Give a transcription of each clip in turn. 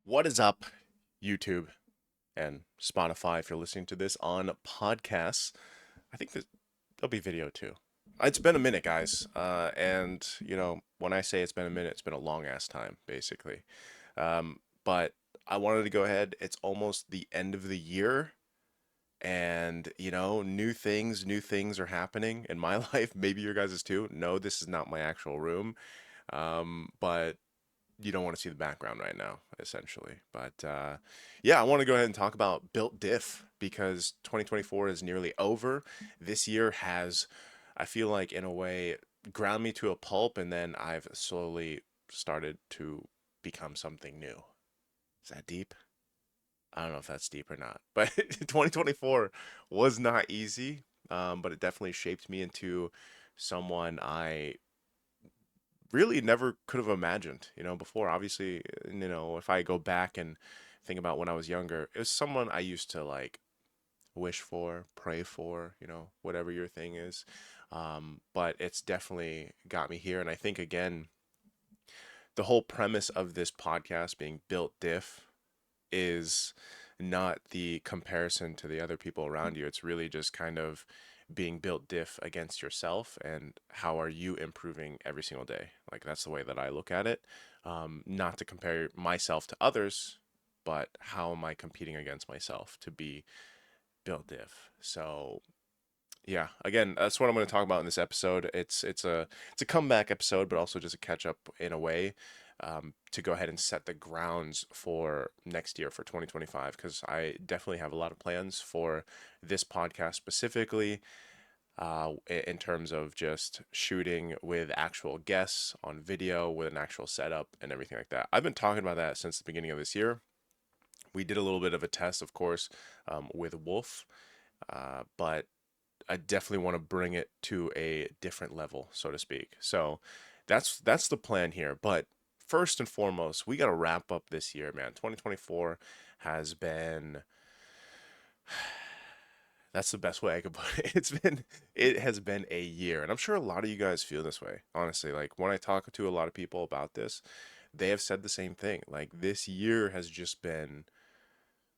What is up, YouTube and Spotify, if you're listening to this on podcasts? I think that there'll be video too. It's been a minute, guys. And, when I say it's been a minute, it's been a long ass time, basically. But I wanted to go ahead. It's almost the end of the year. And, new things are happening in my life. Maybe your guys' too. No, this is not my actual room. But you don't want to see the background right now, essentially. But yeah, I want to go ahead and talk about Built Diff because 2024 is nearly over. This year has, I feel like, in a way, ground me to a pulp, and then I've slowly started to become something new. Is that deep? I don't know if that's deep or not, but 2024 was not easy, but it definitely shaped me into someone I really never could have imagined, before. Obviously, if I go back and think about when I was younger, it was someone I used to like wish for, pray for, whatever your thing is. But it's definitely got me here. And I think, again, the whole premise of this podcast being Built Diff is not the comparison to the other people around you. It's really just kind of being built diff against yourself and how are you improving every single day. Like that's the way that I look at it. Not to compare myself to others, but how am I competing against myself to be built diff? So yeah, again, that's what I'm going to talk about in this episode. It's a comeback episode, but also just a catch up in a way, to go ahead and set the grounds for next year for 2025 because I definitely have a lot of plans for this podcast specifically, in terms of just shooting with actual guests on video with an actual setup and everything like that. I've been talking about that since the beginning of this year. We did a little bit of a test, of course, with Wolf, but I definitely want to bring it to a different level, so to speak. So that's the plan here. But first and foremost, we got to wrap up this year, man. 2024 has been, that's the best way I could put it. It has been a year. And I'm sure a lot of you guys feel this way, honestly. Like when I talk to a lot of people about this, they have said the same thing. Like this year has just been,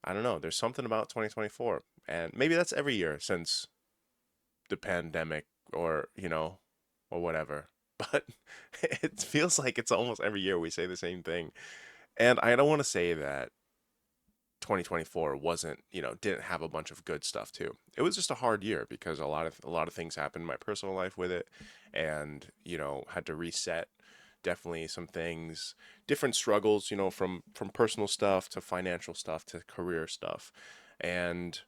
I don't know, there's something about 2024. And maybe that's every year since the pandemic, or or whatever, but it feels like it's almost every year we say the same thing. And I don't want to say that 2024 wasn't, didn't have a bunch of good stuff too. It was just a hard year because a lot of things happened in my personal life with it, and had to reset definitely some things, different struggles, from personal stuff to financial stuff to career stuff. And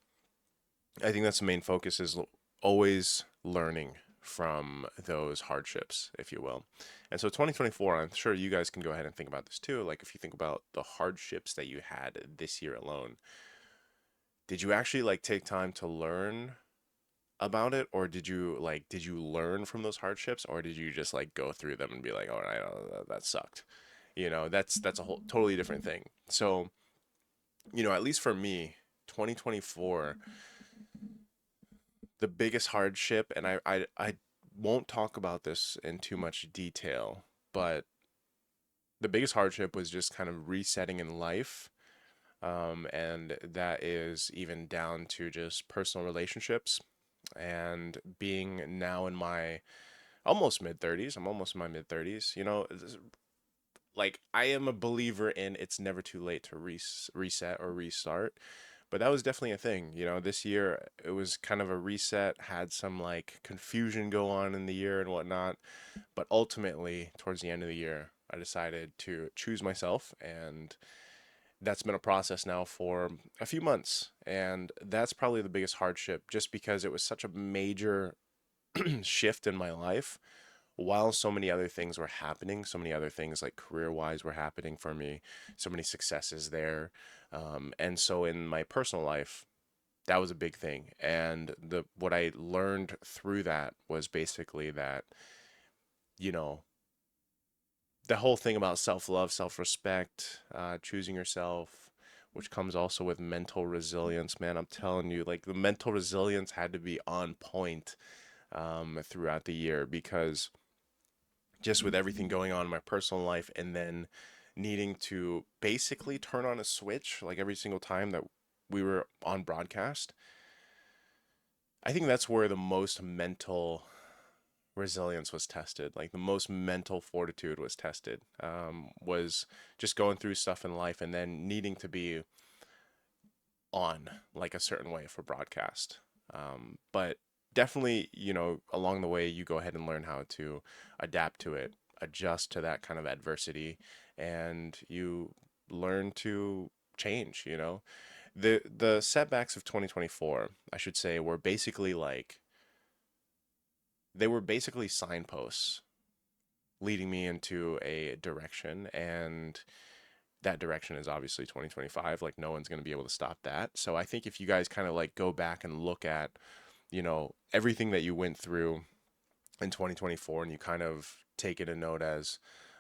I think that's the main focus is always learning from those hardships, if you will. And so 2024, I'm sure you guys can go ahead and think about this too. Like if you think about the hardships that you had this year alone, did you actually like take time to learn about it, or did you learn from those hardships, or did you just like go through them and be like, all right, that sucked? That's a whole totally different thing. So, at least for me, 2024, the biggest hardship, and I won't talk about this in too much detail, but the biggest hardship was just kind of resetting in life. And that is even down to just personal relationships and being now in my almost mid 30s. I'm almost in my mid 30s. Like I am a believer in it's never too late to reset or restart. But that was definitely a thing. This year it was kind of a reset, had some like confusion go on in the year and whatnot. But ultimately, towards the end of the year, I decided to choose myself. And that's been a process now for a few months. And that's probably the biggest hardship just because it was such a major shift in my life while so many other things were happening, so many other things like career wise were happening for me, so many successes there. And so in my personal life, that was a big thing. And the what I learned through that was basically that, you know, the whole thing about self love, self respect, choosing yourself, which comes also with mental resilience, man. I'm telling you, like the mental resilience had to be on point, throughout the year because just with everything going on in my personal life and then needing to basically turn on a switch like every single time that we were on broadcast. I think that's where the most mental resilience was tested, like the most mental fortitude was tested, was just going through stuff in life and then needing to be on like a certain way for broadcast. But definitely, along the way, you go ahead and learn how to adapt to it, adjust to that kind of adversity, and you learn to change. The setbacks of 2024, I should say, were basically like they were basically signposts leading me into a direction, and that direction is obviously 2025. Like no one's going to be able to stop that. So I think if you guys kind of like go back and look at, everything that you went through in 2024, and you kind of take it a note as,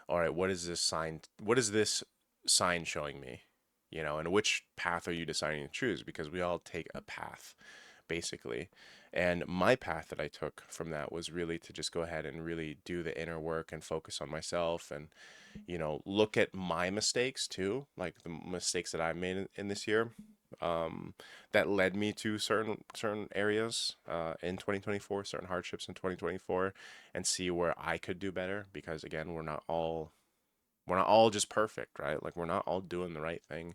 all right, what is this sign showing me? And which path are you deciding to choose? Because we all take a path basically. And my path that I took from that was really to just go ahead and really do the inner work and focus on myself, and look at my mistakes too, like the mistakes that I made in this year, um, that led me to certain areas in 2024, certain hardships in 2024, and see where I could do better. Because again, we're not all just perfect, right? Like we're not all doing the right thing.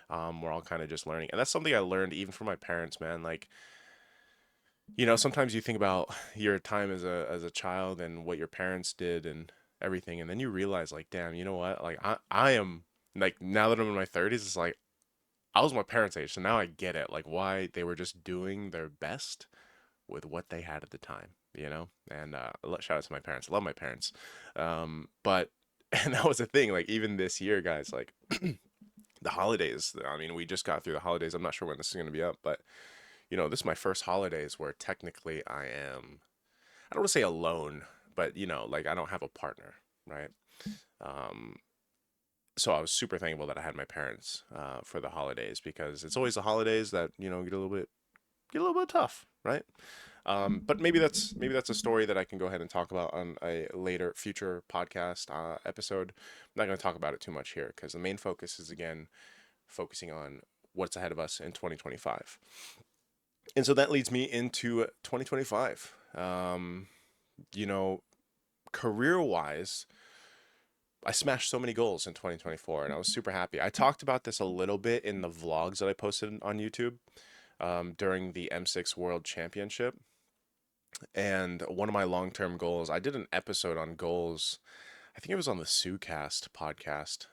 We're all kind of just learning, and that's something I learned even from my parents, man. Like sometimes you think about your time as a child and what your parents did and everything, and then you realize like, damn, you know what? Like I am like, now that I'm in my 30s, it's like I was my parents' age, so now I get it. Like why they were just doing their best with what they had at the time. And shout out to my parents. I love my parents. But and that was the thing. Like even this year, guys, like the holidays. I mean, we just got through the holidays. I'm not sure when this is going to be up, but this is my first holidays where technically I don't want to say alone, but like I don't have a partner, right? Um, so I was super thankful that I had my parents for the holidays, because it's always the holidays that get a little bit tough, right? But maybe that's a story that I can go ahead and talk about on a later future podcast episode. I'm not going to talk about it too much here because the main focus is again focusing on what's ahead of us in 2025. And so that leads me into 2025. You know, Career wise, I smashed so many goals in 2024 and I was super happy. I talked about this a little bit in the vlogs that I posted on YouTube during the M6 World Championship. And one of my long term goals, I did an episode on goals. I think it was on the SueCast podcast.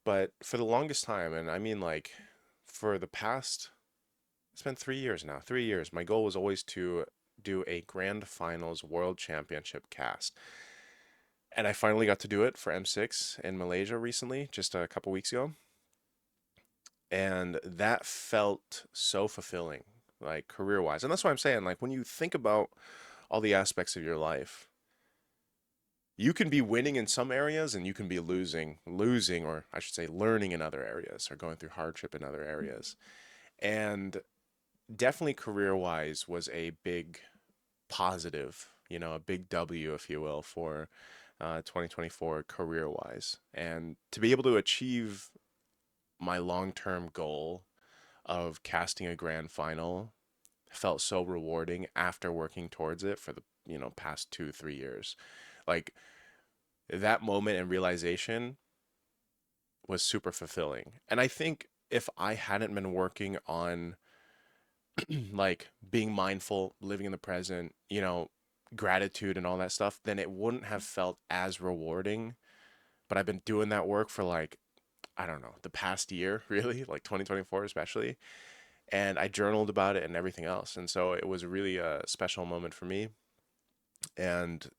But for the longest time, and I mean like for the past, it's been 3 years now, 3 years, my goal was always to do a grand finals world championship cast. And I finally got to do it for M6 in Malaysia recently, just a couple weeks ago. And that felt so fulfilling, like career wise. And that's why I'm saying, like, when you think about all the aspects of your life, you can be winning in some areas and you can be losing, or I should say, learning in other areas, or going through hardship in other areas. And definitely career wise was a big positive, a big W, if you will, for 2024 career wise. And to be able to achieve my long term goal of casting a grand final felt so rewarding after working towards it for the past 2 3 years. Like that moment and realization was super fulfilling. And I think if I hadn't been working on like being mindful, living in the present, gratitude and all that stuff, then it wouldn't have felt as rewarding. But I've been doing that work for like, I don't know, the past year, really, like 2024 especially. And I journaled about it and everything else. And so it was really a special moment for me. And,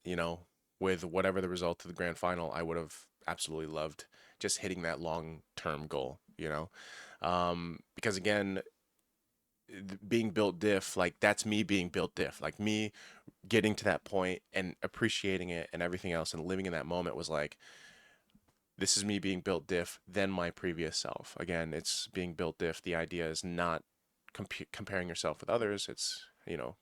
with whatever the result of the grand final, I would have absolutely loved just hitting that long term goal. Because again, being built diff, like that's me being built diff, like me getting to that point and appreciating it and everything else and living in that moment was like, this is me being built diff than my previous self. Again, it's being built diff. The idea is not comparing yourself with others. It's,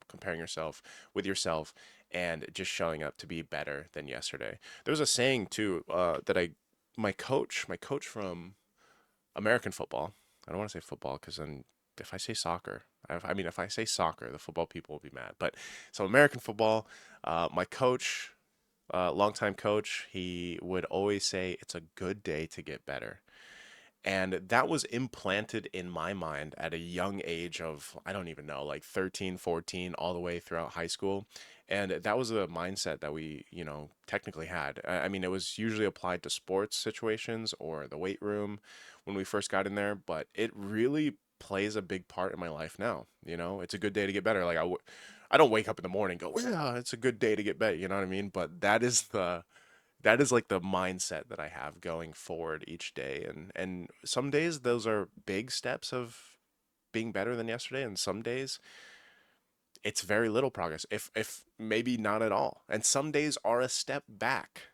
comparing yourself with yourself and just showing up to be better than yesterday. There's a saying too that I my coach from American football. I don't want to say football because then if I say soccer, I mean, if I say soccer, the football people will be mad. But so American football, my coach, longtime coach, he would always say it's a good day to get better. And that was implanted in my mind at a young age of, I don't even know, like 13, 14, all the way throughout high school. And that was a mindset that we, technically had. I mean, it was usually applied to sports situations or the weight room when we first got in there, but it really plays a big part in my life now. It's a good day to get better. Like, I don't wake up in the morning and go, yeah, it's a good day to get better. You know what I mean? But that is like the mindset that I have going forward each day. And some days those are big steps of being better than yesterday, and some days it's very little progress, if maybe not at all. And some days are a step back.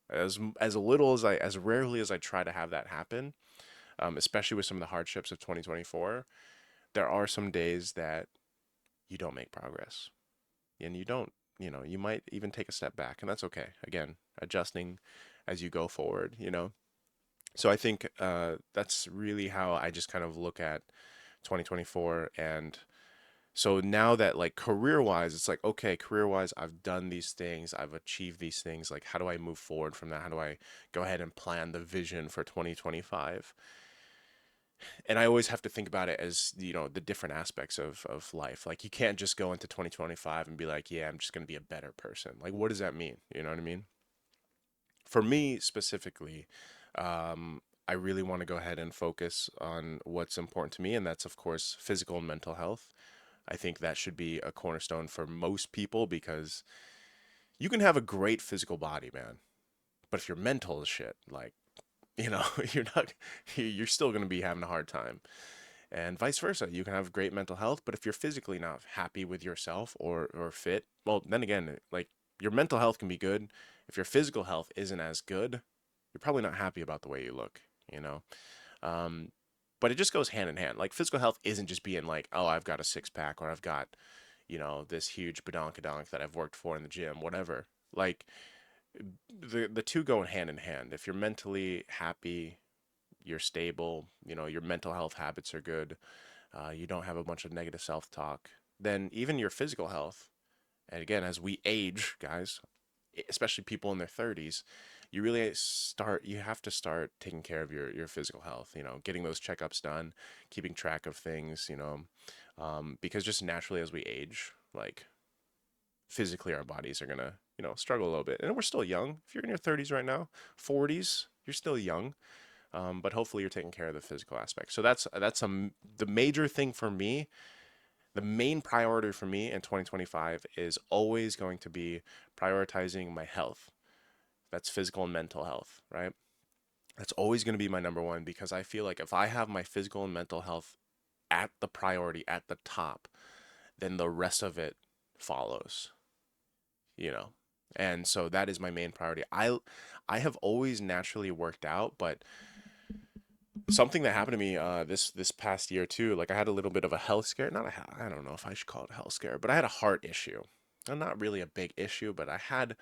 As little as rarely as I try to have that happen, especially with some of the hardships of 2024, there are some days that you don't make progress, and you might even take a step back, and that's okay. Again, adjusting as you go forward. So I think that's really how I just kind of look at 2024. And so now that, like, career wise, it's like, okay, career wise, I've done these things, I've achieved these things. Like, how do I move forward from that? How do I go ahead and plan the vision for 2025? And I always have to think about it as, the different aspects of life. Like, you can't just go into 2025 and be like, yeah, I'm just going to be a better person. Like, what does that mean? You know what I mean? For me specifically, I really want to go ahead and focus on what's important to me, and that's, of course, physical and mental health. I think that should be a cornerstone for most people, because you can have a great physical body, man, but if your mental is shit, like, you're not, you're still going to be having a hard time. And vice versa. You can have great mental health, but if you're physically not happy with yourself or fit, well, then again, like, your mental health can be good. If your physical health isn't as good, you're probably not happy about the way you look, you know? Um, but it just goes hand in hand. Like, physical health isn't just being like, oh, I've got a six pack, or I've got, this huge badonkadonk that I've worked for in the gym, whatever. Like, the two go hand in hand. If you're mentally happy, you're stable, your mental health habits are good, you don't have a bunch of negative self talk, then even your physical health, and again, as we age, guys, especially people in their 30s, you have to start taking care of your physical health, getting those checkups done, keeping track of things, because just naturally as we age, like, physically our bodies are gonna, struggle a little bit. And we're still young. If you're in your 30s right now, 40s, you're still young. But hopefully you're taking care of the physical aspect. So the major thing for me. The main priority for me in 2025 is always going to be prioritizing my health. That's physical and mental health, right? That's always going to be my number one, because I feel like if I have my physical and mental health at the priority, at the top, then the rest of it follows, you know. And so that is my main priority. I have always naturally worked out, but something that happened to me this past year too, like, I had a little bit of a health scare. Not I don't know if I should call it a health scare, but I had a heart issue. Not really a big issue, but I had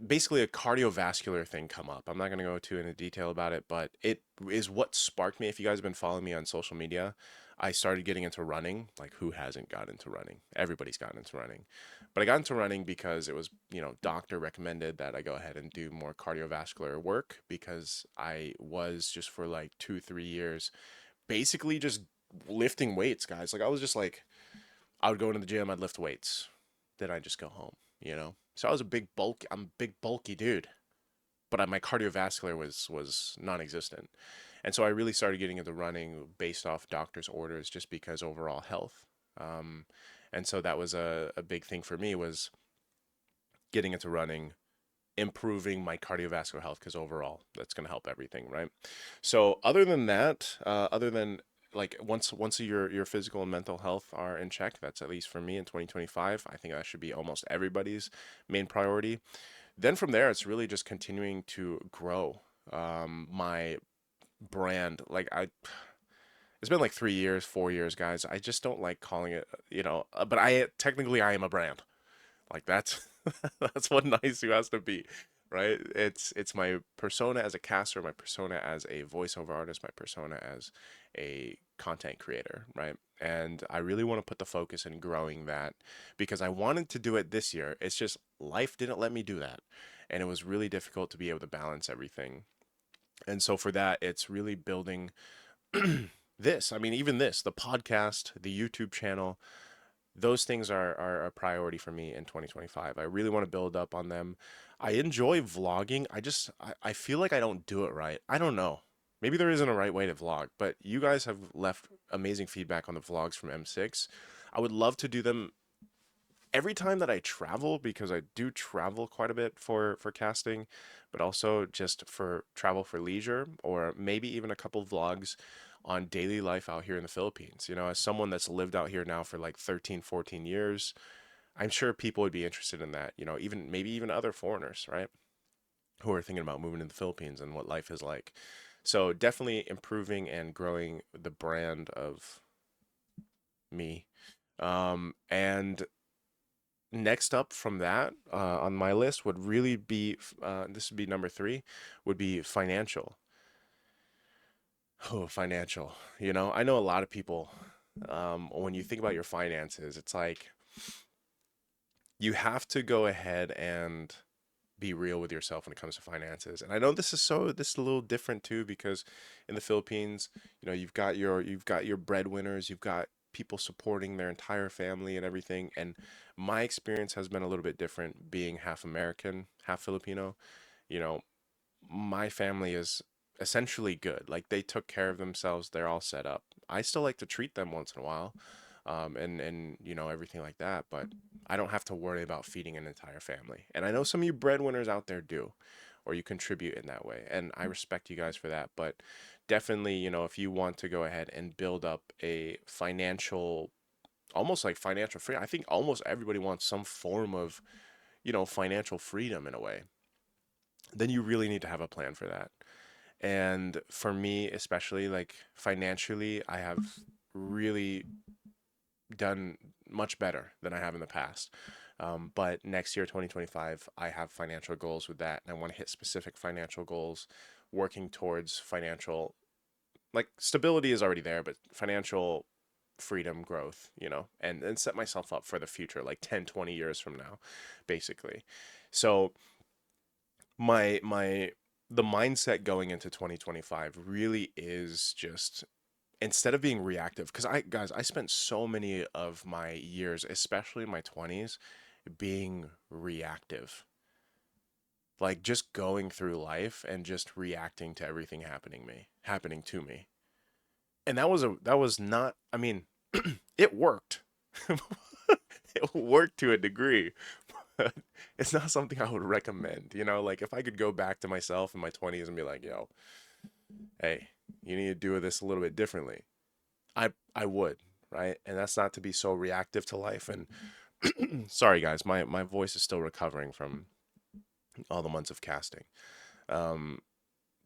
basically a cardiovascular thing come up. I'm not going to go too into detail about it, but it is what sparked me. If you guys have been following me on social media, I started getting into running. Like, who hasn't got into running? Everybody's gotten into running. But I got into running because it was, doctor recommended that I go ahead and do more cardiovascular work, because I was just for like 2, 3 years basically just lifting weights, guys. Like, I was just like, I would go into the gym, I'd lift weights, then I'd just go home. So I'm a big bulky dude, but my cardiovascular was non-existent. And so I really started getting into running based off doctor's orders, just because overall health. Um, and so that was a big thing for me, was getting into running, improving my cardiovascular health, because overall that's going to help everything, right? So other than that, other than, like, once your physical and mental health are in check, that's, at least for me in 2025, I think that should be almost everybody's main priority. Then from there, it's really just continuing to grow my brand. Like, it's been like 3 years, 4 years, guys. I just don't like calling it, but I am a brand. Like, that's that's what nice who has to be. right? It's my persona as a caster, my persona as a voiceover artist, my persona as a content creator, right? And I really want to put the focus in growing that because I wanted to do it this year. It's just life didn't let me do that. And it was really difficult to be able to balance everything. And so for that, it's really building this. I mean, even this, the podcast, the YouTube channel, those things are a priority for me in 2025. I really want to build up on them. I enjoy vlogging. I feel like I don't do it right. I don't know. Maybe there isn't a right way to vlog, but you guys have left amazing feedback on the vlogs from M6. I would love to do them every time that I travel because I do travel quite a bit for casting, but also just for travel for leisure or maybe even a couple vlogs on daily life out here in the Philippines. You know, as someone that's lived out here now for like 13, 14 years, I'm sure people would be interested in that, you know, even maybe even other foreigners, right? Who are thinking about moving to the Philippines and what life is like. So definitely improving and growing the brand of me. And next up from that on my list would really be this would be number three, would be financial. Oh, financial. You know, I know a lot of people, when you think about your finances, it's like you have to go ahead and be real with yourself when it comes to finances. And I know this is a little different too because in the Philippines, you know, you've got your breadwinners, you've got people supporting their entire family and everything. And my experience has been a little bit different being half American, half Filipino. You know, my family is essentially good. Like they took care of themselves. They're all set up. I still like to treat them once in a while, and you know everything like that. But I don't have to worry about feeding an entire family. And I know some of you breadwinners out there do, or you contribute in that way. And I respect you guys for that. But definitely, you know, if you want to go ahead and build up a financial, almost like financial freedom, I think almost everybody wants some form of, you know, financial freedom in a way. Then you really need to have a plan for that. And for me, especially like financially, I have really done much better than I have in the past. But next year, 2025, I have financial goals with that. And I want to hit specific financial goals, working towards financial, like stability is already there, but financial freedom growth, you know, and set myself up for the future, like 10, 20 years from now, basically. So my the mindset going into 2025 really is just instead of being reactive, because I spent so many of my years, especially in my 20s, being reactive, like just going through life and just reacting to everything happening to me. And that was not, I mean, it worked. It worked to a degree, but it's not something I would recommend. You know, like if I could go back to myself in my 20s and be like, yo, hey, you need to do this a little bit differently. I would, right? And that's not to be so reactive to life. And sorry guys, my voice is still recovering from all the months of casting. Um,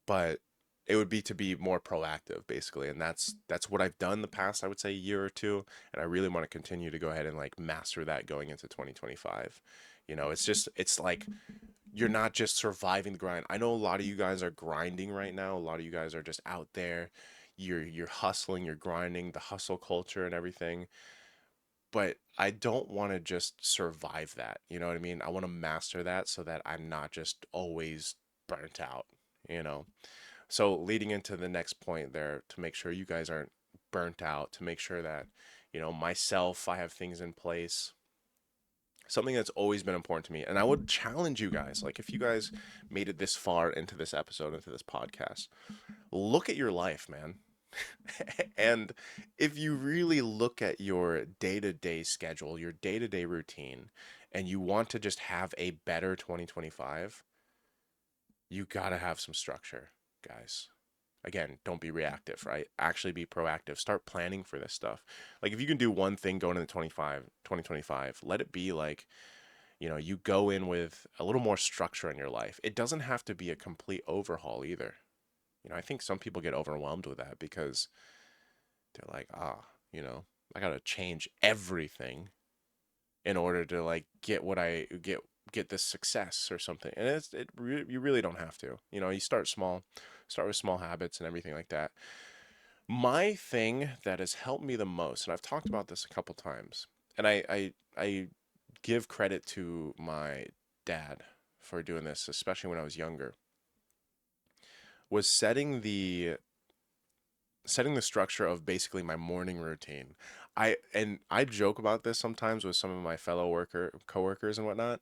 but it would be to be more proactive basically, and that's what I've done the past, I would say, year or two, and I really want to continue to go ahead and like master that going into 2025. You know, it's like you're not just surviving the grind. I know a lot of you guys are grinding right now. A lot of you guys are just out there. You're hustling, you're grinding, the hustle culture and everything. But I don't want to just survive that. You know what I mean? I want to master that so that I'm not just always burnt out, you know? So leading into the next point there, to make sure you guys aren't burnt out, to make sure that, you know, myself, I have things in place. Something that's always been important to me. And I would challenge you guys, like if you guys made it this far into this episode, into this podcast, look at your life, man. And if you really look at your day-to-day schedule, your day-to-day routine, and you want to just have a better 2025, you got to have some structure, guys. Again, don't be reactive, right? Actually be proactive. Start planning for this stuff. Like if you can do one thing going into 2025, let it be like, you know, you go in with a little more structure in your life. It doesn't have to be a complete overhaul either. You know, I think some people get overwhelmed with that because they're like, you know, I got to change everything in order to like get what I get, get this success or something. And you really don't have to. You start small, start with small habits and everything like that. My thing that has helped me the most, and I've talked about this a couple times, and I give credit to my dad for doing this, especially when I was younger, was setting the structure of basically my morning routine. I joke about this sometimes with some of my fellow coworkers and whatnot,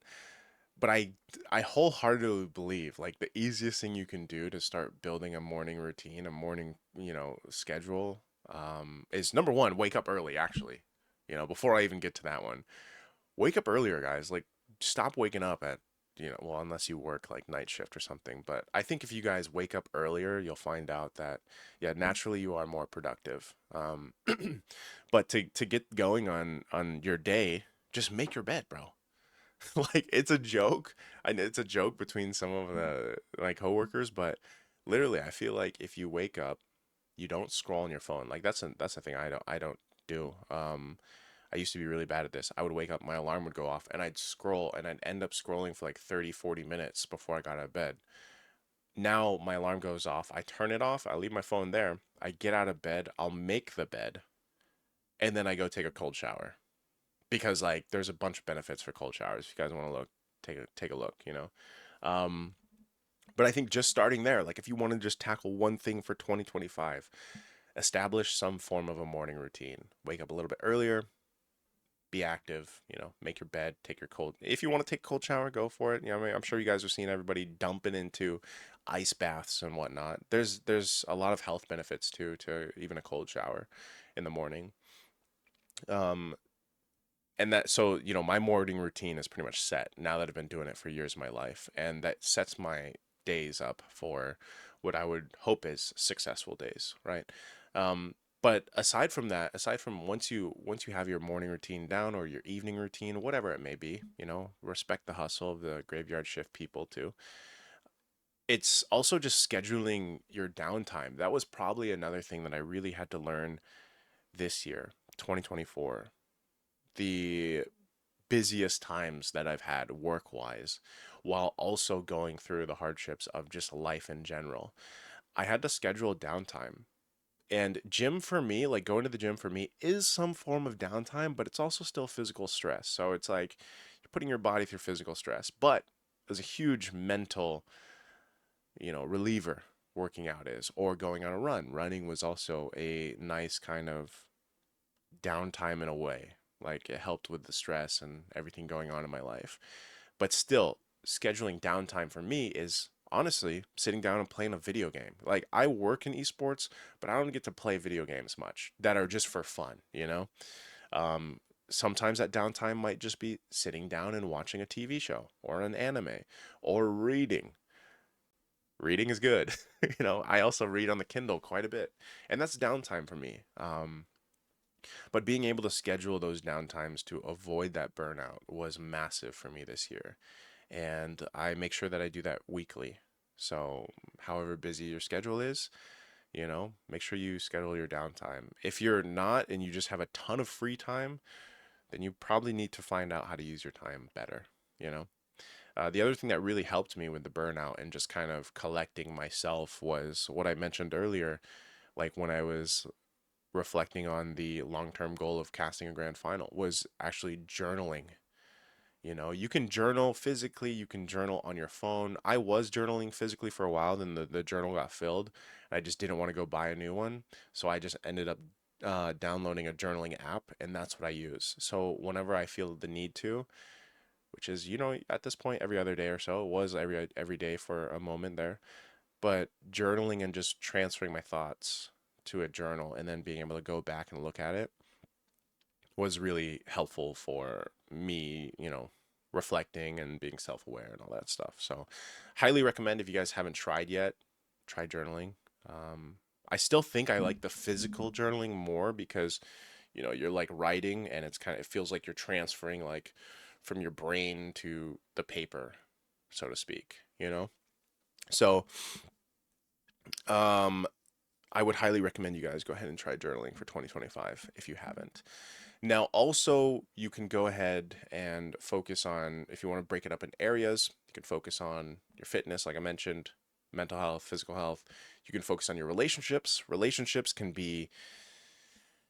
but I wholeheartedly believe like the easiest thing you can do to start building a morning routine, a morning, schedule, is number one, wake up early actually. Before I even get to that one, wake up earlier, guys. Like, stop waking up at, well, unless you work like night shift or something. But I think if you guys wake up earlier, you'll find out that, yeah, naturally you are more productive. But to get going on your day, just make your bed, bro. Like, it's a joke. I know it's a joke between some of my coworkers, but literally, I feel like if you wake up, you don't scroll on your phone. Like, that's the thing I don't do. I used to be really bad at this. I would wake up, my alarm would go off, and I'd scroll, and I'd end up scrolling for like 30, 40 minutes before I got out of bed. Now my alarm goes off, I turn it off, I leave my phone there, I get out of bed, I'll make the bed, and then I go take a cold shower. Because like there's a bunch of benefits for cold showers. If you guys want to look, take a look. Um, but I think just starting there, like if you want to just tackle one thing for 2025, establish some form of a morning routine. Wake up a little bit earlier, be active, make your bed, take your cold. If you want to take a cold shower, go for it. I mean, I'm sure you guys are seeing everybody dumping into ice baths and whatnot. There's a lot of health benefits too to even a cold shower in the morning. Um, and that so my morning routine is pretty much set now that I've been doing it for years of my life, and that sets my days up for what I would hope is successful days, right? But aside from that, aside from once you have your morning routine down or your evening routine, whatever it may be, respect the hustle of the graveyard shift people too. It's also just scheduling your downtime. That was probably another thing that I really had to learn this year, 2024. The busiest times that I've had work wise, while also going through the hardships of just life in general. I had to schedule downtime. And gym for me, like going to the gym for me, is some form of downtime, but it's also still physical stress. So it's like you're putting your body through physical stress. But there's a huge mental, reliever working out is, or going on a run. Running was also a nice kind of downtime in a way. Like it helped with the stress and everything going on in my life. But still, scheduling downtime for me is honestly sitting down and playing a video game. Like I work in esports, but I don't get to play video games much that are just for fun. Um, Sometimes that downtime might just be sitting down and watching a TV show or an anime or reading. Reading is good. I also read on the Kindle quite a bit, and that's downtime for me. But being able to schedule those downtimes to avoid that burnout was massive for me this year. And I make sure that I do that weekly. So, however busy your schedule is, make sure you schedule your downtime. If you're not and you just have a ton of free time, then you probably need to find out how to use your time better, you know? The other thing that really helped me with the burnout and just kind of collecting myself was what I mentioned earlier, like when I was reflecting on the long-term goal of casting a grand final was actually journaling. You can journal physically, you can journal on your phone. I was journaling physically for a while, then the journal got filled. I just didn't want to go buy a new one. So I just ended up downloading a journaling app, and that's what I use. So whenever I feel the need to, which is, at this point, every other day or so, it was every day for a moment there. But journaling and just transferring my thoughts to a journal and then being able to go back and look at it was really helpful for me, reflecting and being self-aware and all that stuff. So, highly recommend if you guys haven't tried yet, try journaling. I still think I like the physical journaling more because, you're like writing and it feels like you're transferring like from your brain to the paper, so to speak. So, um, I would highly recommend you guys go ahead and try journaling for 2025 if you haven't. Now, also, you can go ahead and focus on, if you want to break it up in areas, you can focus on your fitness, like I mentioned, mental health, physical health. You can focus on your relationships. Relationships can be,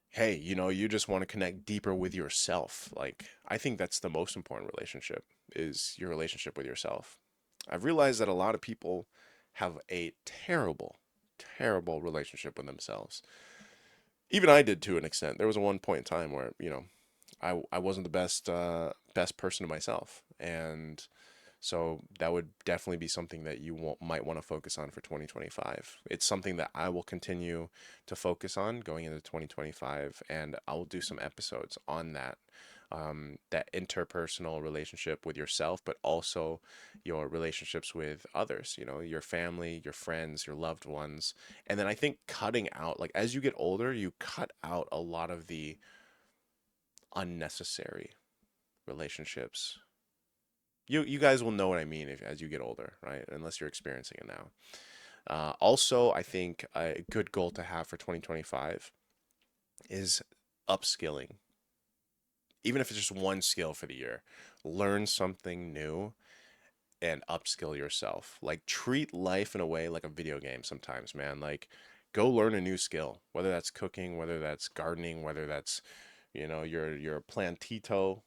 hey, you just want to connect deeper with yourself. Like, I think that's the most important relationship is your relationship with yourself. I've realized that a lot of people have a terrible, terrible relationship with themselves. Even I did to an extent. There was a one point in time where, I wasn't the best person to myself. And so that would definitely be something that you might want to focus on for 2025. It's something that I will continue to focus on going into 2025, and I will do some episodes on that. That interpersonal relationship with yourself, but also your relationships with others, your family, your friends, your loved ones. And then I think cutting out, like as you get older, you cut out a lot of the unnecessary relationships. You guys will know what I mean as you get older, right? Unless you're experiencing it now. Also, I think a good goal to have for 2025 is upskilling. Even if it's just one skill for the year, learn something new and upskill yourself. Like treat life in a way like a video game sometimes, man. Like go learn a new skill, whether that's cooking, whether that's gardening, whether that's, your plantito,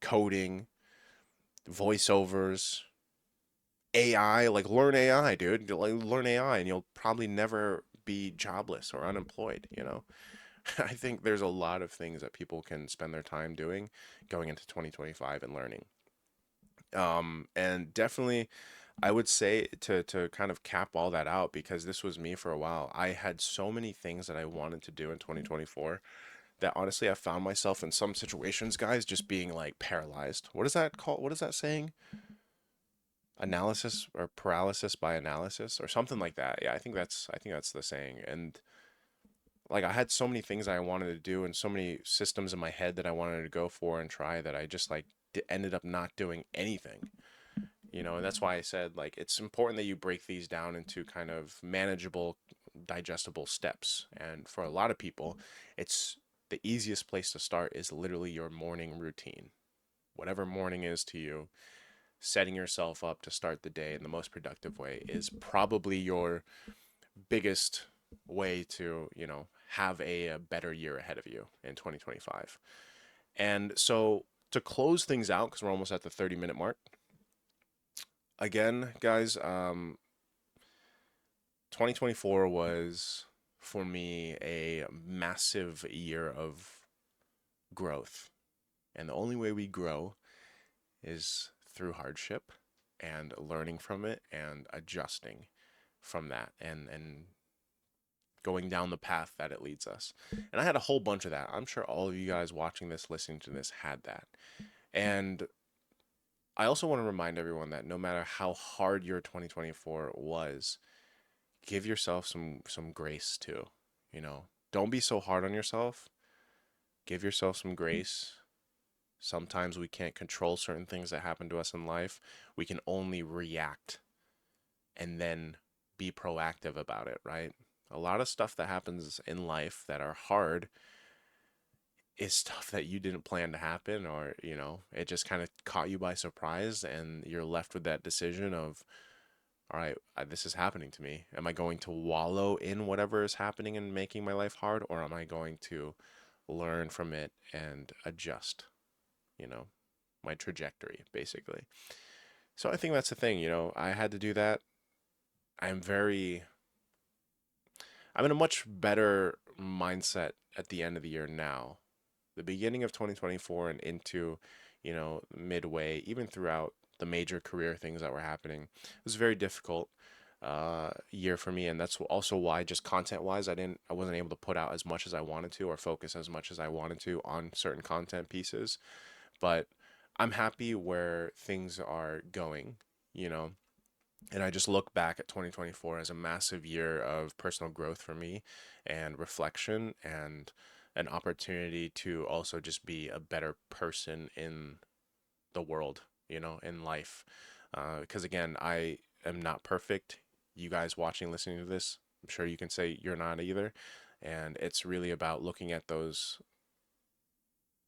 coding, voiceovers, AI, like learn AI, dude. Like learn AI and you'll probably never be jobless or unemployed. I think there's a lot of things that people can spend their time doing going into 2025 and learning. And definitely I would say to kind of cap all that out, because this was me for a while. I had so many things that I wanted to do in 2024 that honestly I found myself in some situations, guys, just being like paralyzed. What is that called? What is that saying? Analysis or paralysis by analysis or something like that. Yeah, I think that's the saying. And like I had so many things I wanted to do and so many systems in my head that I wanted to go for and try that I just like ended up not doing anything. And that's why I said like it's important that you break these down into kind of manageable, digestible steps. And for a lot of people, it's the easiest place to start is literally your morning routine. Whatever morning is to you, setting yourself up to start the day in the most productive way is probably your biggest way to, have a better year ahead of you in 2025. And so to close things out, because we're almost at the 30-minute mark, again, guys, 2024 was for me a massive year of growth. And the only way we grow is through hardship and learning from it and adjusting from that and going down the path that it leads us. And I had a whole bunch of that. I'm sure all of you guys watching this, listening to this had that. And I also want to remind everyone that no matter how hard your 2024 was, give yourself some grace too. Don't be so hard on yourself. Give yourself some grace. Sometimes we can't control certain things that happen to us in life. We can only react and then be proactive about it, right? A lot of stuff that happens in life that are hard is stuff that you didn't plan to happen, or, it just kind of caught you by surprise and you're left with that decision of, all right, this is happening to me. Am I going to wallow in whatever is happening and making my life hard, or am I going to learn from it and adjust, you know, my trajectory, basically? So I think that's the thing, I had to do that. I'm very I'm in a much better mindset at the end of the year now. The beginning of 2024 and into, midway, even throughout the major career things that were happening, it was a very difficult year for me, and that's also why, just content wise, I wasn't able to put out as much as I wanted to or focus as much as I wanted to on certain content pieces. But I'm happy where things are going, you know. And I just look back at 2024 as a massive year of personal growth for me and reflection and an opportunity to also just be a better person in the world, in life. Because again, I am not perfect. You guys watching, listening to this, I'm sure you can say you're not either. And it's really about looking at those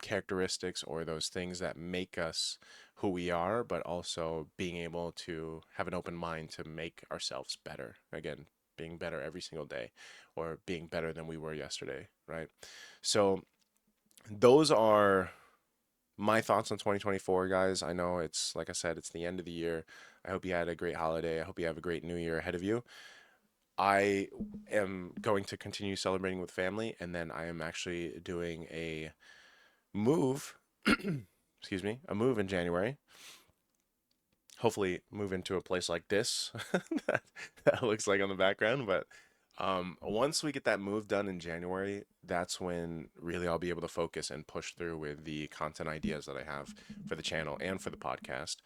characteristics or those things that make us who we are, but also being able to have an open mind to make ourselves better. Again, being better every single day or being better than we were yesterday, right? So, those are my thoughts on 2024, guys. I know it's, like I said, it's the end of the year. I hope you had a great holiday. I hope you have a great new year ahead of you. I am going to continue celebrating with family, and then I am actually doing a move, excuse me, a move in January. Hopefully, move into a place like this that, that looks like on the background. But once we get that move done in January, that's when really I'll be able to focus and push through with the content ideas that I have for the channel and for the podcast.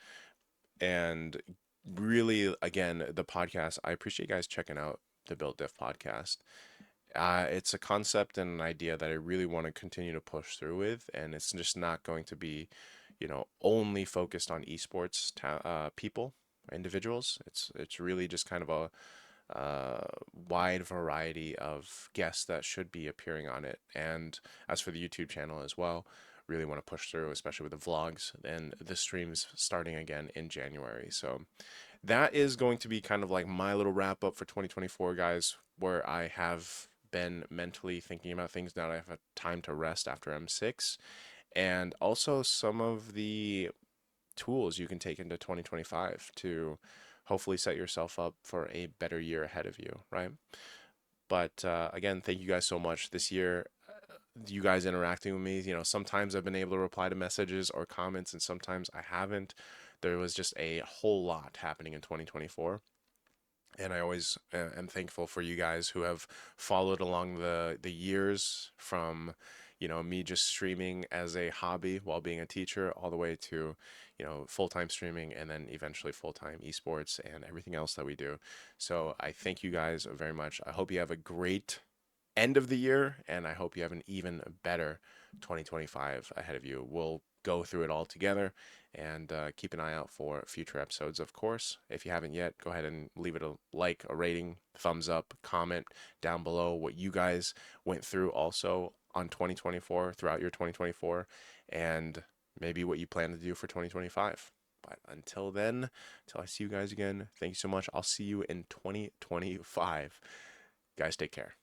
And really, again, the podcast, I appreciate you guys checking out the Built Diff podcast. It's a concept and an idea that I really want to continue to push through with, and it's just not going to be, only focused on esports people, individuals. It's really just kind of a wide variety of guests that should be appearing on it. And as for the YouTube channel as well, really want to push through, especially with the vlogs and the streams starting again in January. So that is going to be kind of like my little wrap up for 2024, guys, where I have been mentally thinking about things now that I have a time to rest after M6, and also some of the tools you can take into 2025 to hopefully set yourself up for a better year ahead of you, right? But again, thank you guys so much this year. You guys interacting with me, sometimes I've been able to reply to messages or comments, and sometimes I haven't. There was just a whole lot happening in 2024, and I always am thankful for you guys who have followed along the years from, me just streaming as a hobby while being a teacher, all the way to, full-time streaming, and then eventually full-time esports and everything else that we do. So I thank you guys very much. I hope you have a great end of the year, and I hope you have an even better 2025 ahead of you. We'll go through it all together, and keep an eye out for future episodes, of course. If you haven't yet, go ahead and leave it a like, a rating, thumbs up, comment down below what you guys went through also on 2024, throughout your 2024, and maybe what you plan to do for 2025. But until then, until I see you guys again, thank you so much. I'll see you in 2025. Guys, take care.